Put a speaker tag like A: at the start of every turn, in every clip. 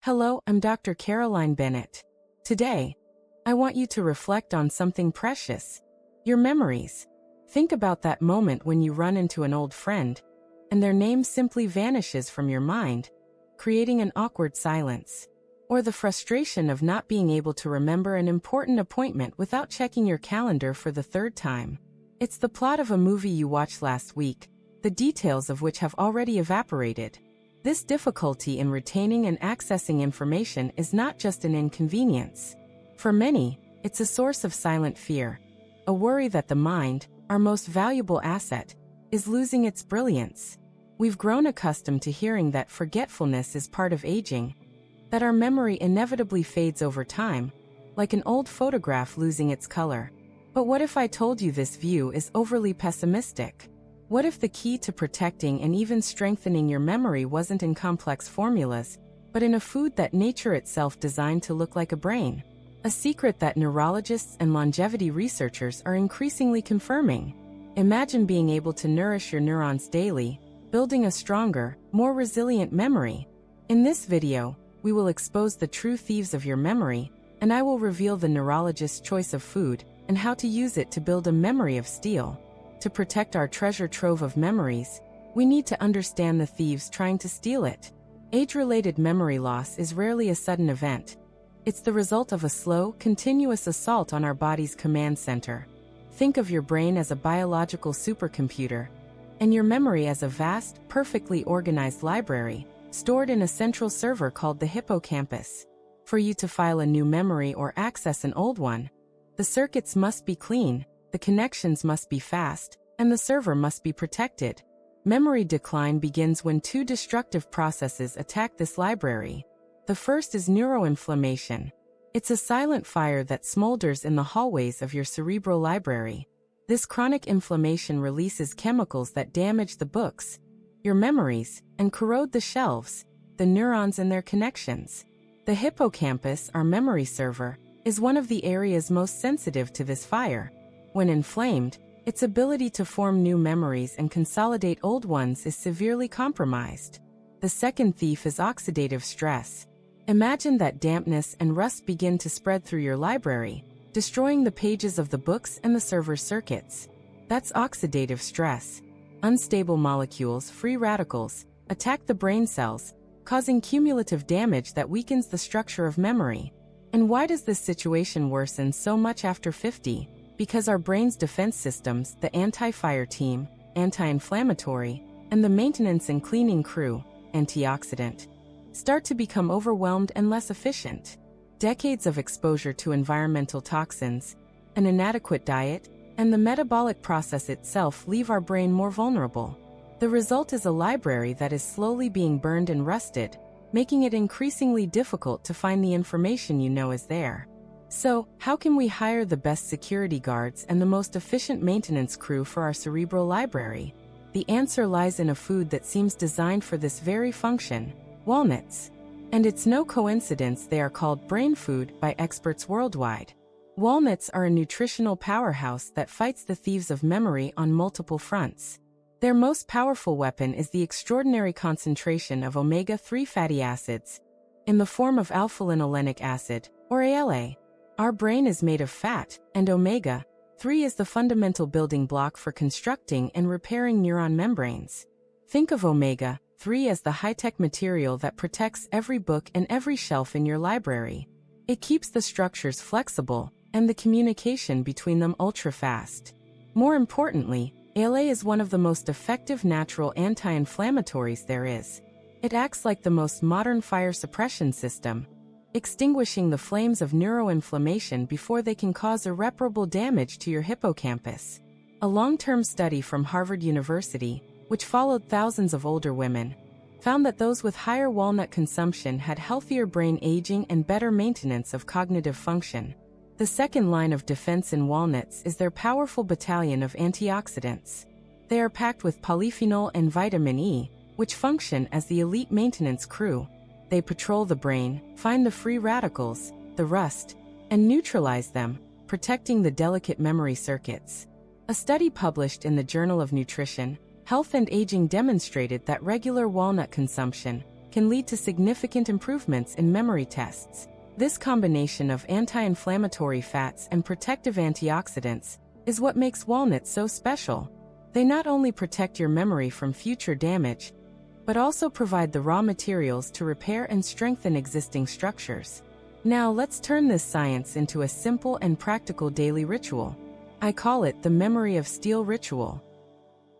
A: Hello, I'm Dr. Caroline Bennett. Today, I want you to reflect on something precious: your memories. Think about that moment when you run into an old friend, and their name simply vanishes from your mind, creating an awkward silence. Or the frustration of not being able to remember an important appointment without checking your calendar for the third time. It's the plot of a movie you watched last week, the details of which have already evaporated. This difficulty in retaining and accessing information is not just an inconvenience. For many, it's a source of silent fear, a worry that the mind, our most valuable asset, is losing its brilliance. We've grown accustomed to hearing that forgetfulness is part of aging, that our memory inevitably fades over time, like an old photograph losing its color. But what if I told you this view is overly pessimistic? What if the key to protecting and even strengthening your memory wasn't in complex formulas, but in a food that nature itself designed to look like a brain? A secret that neurologists and longevity researchers are increasingly confirming. Imagine being able to nourish your neurons daily, building a stronger, more resilient memory. In this video, we will expose the true thieves of your memory, and I will reveal the neurologist's choice of food and how to use it to build a memory of steel. To protect our treasure trove of memories, we need to understand the thieves trying to steal it. Age-related memory loss is rarely a sudden event. It's the result of a slow, continuous assault on our body's command center. Think of your brain as a biological supercomputer, and your memory as a vast, perfectly organized library, stored in a central server called the hippocampus. For you to file a new memory or access an old one, the circuits must be clean, the connections must be fast, and the server must be protected. Memory decline begins when two destructive processes attack this library. The first is neuroinflammation. It's a silent fire that smolders in the hallways of your cerebral library. This chronic inflammation releases chemicals that damage the books, your memories, and corrode the shelves, the neurons and their connections. The hippocampus, our memory server, is one of the areas most sensitive to this fire. When inflamed, its ability to form new memories and consolidate old ones is severely compromised. The second thief is oxidative stress. Imagine that dampness and rust begin to spread through your library, destroying the pages of the books and the server's circuits. That's oxidative stress. Unstable molecules, free radicals, attack the brain cells, causing cumulative damage that weakens the structure of memory. And why does this situation worsen so much after 50? Because our brain's defense systems, the anti-fire team, anti-inflammatory, and the maintenance and cleaning crew, antioxidant, start to become overwhelmed and less efficient. Decades of exposure to environmental toxins, an inadequate diet, and the metabolic process itself leave our brain more vulnerable. The result is a library that is slowly being burned and rusted, making it increasingly difficult to find the information you know is there. So, how can we hire the best security guards and the most efficient maintenance crew for our cerebral library? The answer lies in a food that seems designed for this very function: walnuts. And it's no coincidence they are called brain food by experts worldwide. Walnuts are a nutritional powerhouse that fights the thieves of memory on multiple fronts. Their most powerful weapon is the extraordinary concentration of omega-3 fatty acids in the form of alpha-linolenic acid, or ALA. Our brain is made of fat, and omega-3 is the fundamental building block for constructing and repairing neuron membranes. Think of omega-3 as the high-tech material that protects every book and every shelf in your library. It keeps the structures flexible, and the communication between them ultra-fast. More importantly, ALA is one of the most effective natural anti-inflammatories there is. It acts like the most modern fire suppression system, extinguishing the flames of neuroinflammation before they can cause irreparable damage to your hippocampus. A long-term study from Harvard University, which followed thousands of older women, found that those with higher walnut consumption had healthier brain aging and better maintenance of cognitive function. The second line of defense in walnuts is their powerful battalion of antioxidants. They are packed with polyphenol and vitamin E, which function as the elite maintenance crew. They patrol the brain, find the free radicals, the rust, and neutralize them, protecting the delicate memory circuits. A study published in the Journal of Nutrition, Health and Aging demonstrated that regular walnut consumption can lead to significant improvements in memory tests. This combination of anti-inflammatory fats and protective antioxidants is what makes walnuts so special. They not only protect your memory from future damage, but also provide the raw materials to repair and strengthen existing structures. Now let's turn this science into a simple and practical daily ritual. I call it the memory of steel ritual.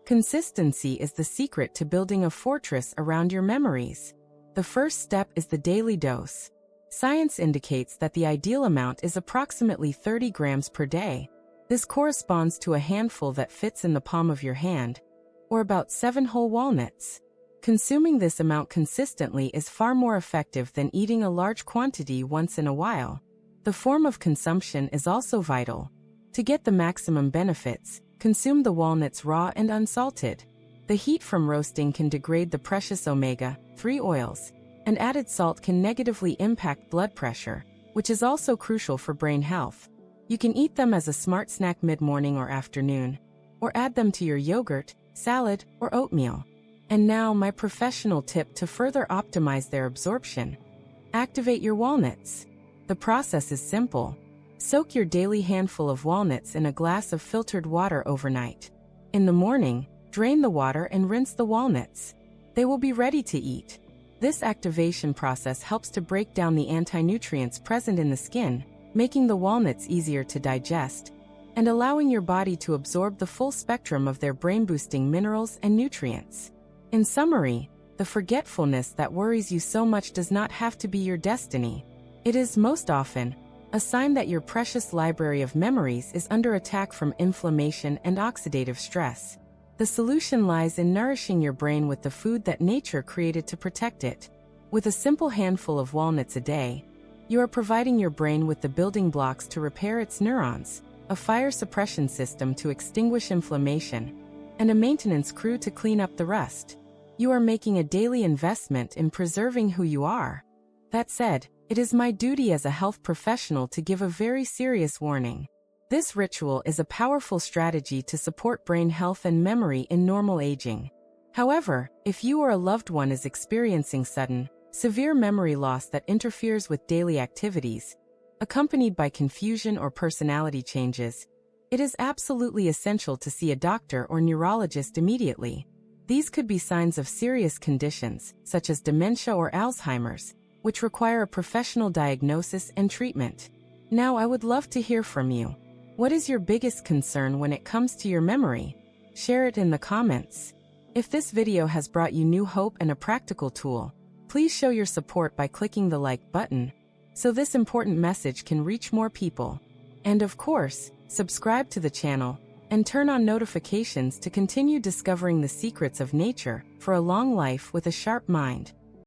A: Consistency is the secret to building a fortress around your memories. The first step is the daily dose. Science indicates that the ideal amount is approximately 30 grams per day. This corresponds to a handful that fits in the palm of your hand, or about 7 whole walnuts. Consuming this amount consistently is far more effective than eating a large quantity once in a while. The form of consumption is also vital. To get the maximum benefits, consume the walnuts raw and unsalted. The heat from roasting can degrade the precious omega-3 oils, and added salt can negatively impact blood pressure, which is also crucial for brain health. You can eat them as a smart snack mid-morning or afternoon, or add them to your yogurt, salad, or oatmeal. And now my professional tip to further optimize their absorption. Activate your walnuts. The process is simple. Soak your daily handful of walnuts in a glass of filtered water overnight. In the morning, drain the water and rinse the walnuts. They will be ready to eat. This activation process helps to break down the anti-nutrients present in the skin, making the walnuts easier to digest, and allowing your body to absorb the full spectrum of their brain-boosting minerals and nutrients. In summary, the forgetfulness that worries you so much does not have to be your destiny. It is most often a sign that your precious library of memories is under attack from inflammation and oxidative stress. The solution lies in nourishing your brain with the food that nature created to protect it. With a simple handful of walnuts a day, you are providing your brain with the building blocks to repair its neurons, a fire suppression system to extinguish inflammation, and a maintenance crew to clean up the rust. You are making a daily investment in preserving who you are. That said, it is my duty as a health professional to give a very serious warning. This ritual is a powerful strategy to support brain health and memory in normal aging. However, if you or a loved one is experiencing sudden, severe memory loss that interferes with daily activities, accompanied by confusion or personality changes, it is absolutely essential to see a doctor or neurologist immediately. These could be signs of serious conditions, such as dementia or Alzheimer's, which require a professional diagnosis and treatment. Now I would love to hear from you. What is your biggest concern when it comes to your memory? Share it in the comments. If this video has brought you new hope and a practical tool, please show your support by clicking the like button, so this important message can reach more people. And of course, subscribe to the channel and turn on notifications to continue discovering the secrets of nature for a long life with a sharp mind.